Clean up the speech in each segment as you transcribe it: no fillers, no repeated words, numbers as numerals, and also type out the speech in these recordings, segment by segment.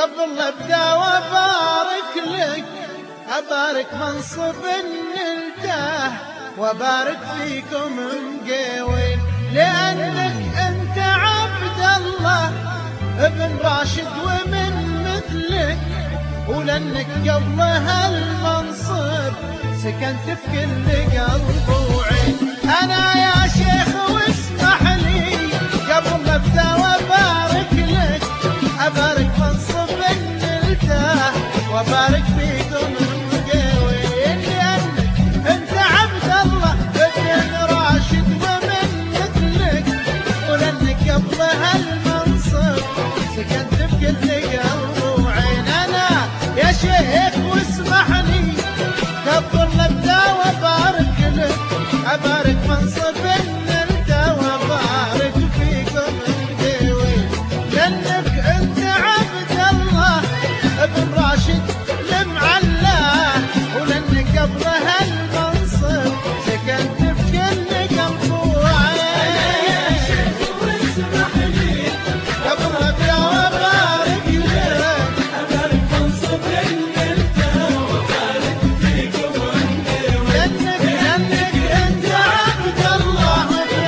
قبل ابدا وابارك لك، ابارك منصب نلته، وابارك فيكم مقيوين، لانك انت عبد الله ابن راشد ومن مثلك، ولانك قبل هالمنصب سكنت في كل قلب وعين. انا يا شيخ واسمح لي قبل ما ابدا وابارك لك، ابارك منصب نلته، وابارك فيكم المقيوين، لانك انت عبد الله ابن راشد ومن مثلك، ولانك قبل هالمنصب سكنت في كل قلب وعين. انا يا شيخ واسمح لي قبل ما ابدا وابارك لك، ابارك منصب نلته، وابارك فيكم المقيوين، لانك انت عبد الله ابن راشد المعلاه، ولانك قبل هالمنصب سكنت في كل قلب وعين. يا شيخ واسمح لي قبل ما ابدا وابارك لك، ابارك منصب نلته، وابارك فيكم المقيوين، لانك انت عبد الله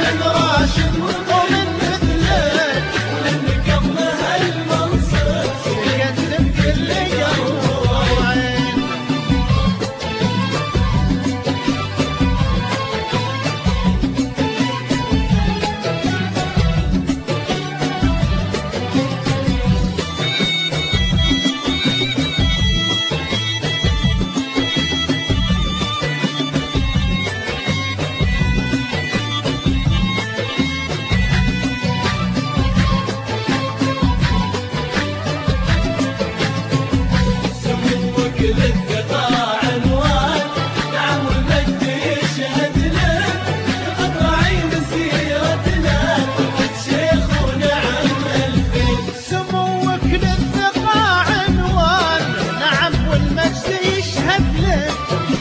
ابن راشد ومن مثلك، ولانك قبل هالمنصب سكنت في كل قلب وعين. سموك للقطاع عنوان، نعم والمجد يشهد لك، قطاعي مسيرتنا شيخ ونعم الفيل. سموك للثقة عنوان، نعم والمجد يشهد لك،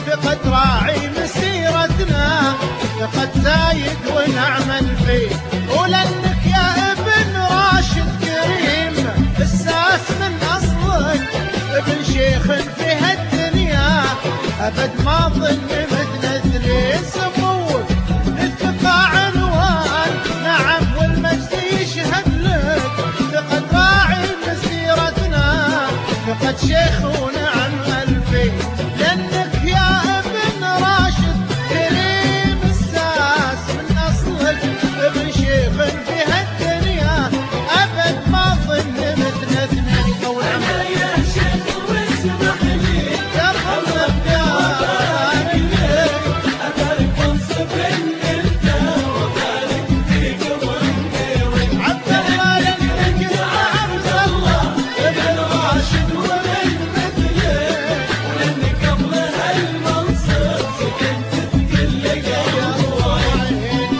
فقد راعي مسيرتنا، فقد زايد ونعم الفيل، ولانك يا ابن راشد كريم الساس من اصلك، ابن شيخ في هالدنيا ابد ما ظن مثل. سموك للثقة عنوان، نعم والمجد يشهد لك، فقد راعي مسيرتنا، فقد شيخ ونعم الفيل، لانك يا ابن راشد كريم الساس من اصلك، ابن شيخ في هالدنيا ابد ما ظن مثل اثنين. أنا يا شيخ واسمح لي قبل ما ابدا وابارك لك، أبارك منصب نلته، وأبارك فيكم المقيوين، عبد الله لانك انت عبد الله ابن راشد ومن مثلك، ولانك قبل هالمنصب سكنت في كل قلب وعين.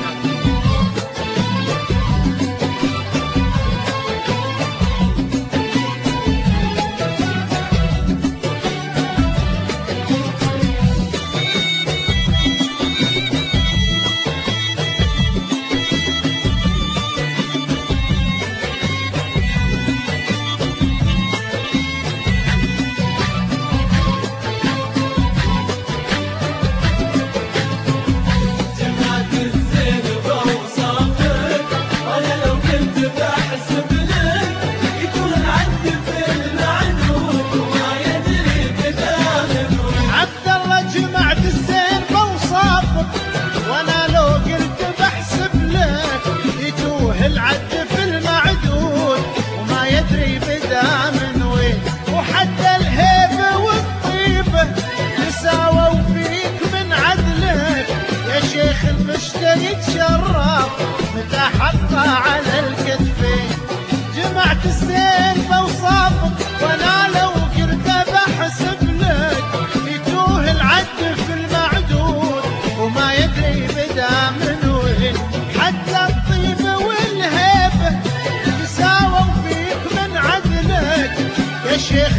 جمعت الزين بأوصافك، وأنا لو كنت بحسب لك يكون عد في المعدود، وما يدري بداخل. عبد الله جمعت الزين بوصافك، وانا لو قلت بحسب لك يتوه العد في المعدود، وما يدري بدا من وين، وحتى الهيبه والطيبه تساووا فيك من عدلك، يا شيخ المشتري يتشرف متى حطه على الكتفين. جمعت الزين بوصافك، وانا لو قلت بحسب لك يتوه العد في المعدود، وما يدري بدا من وين، حتى الطيبه والهيبه تساووا فيك من عدلك، يا شيخ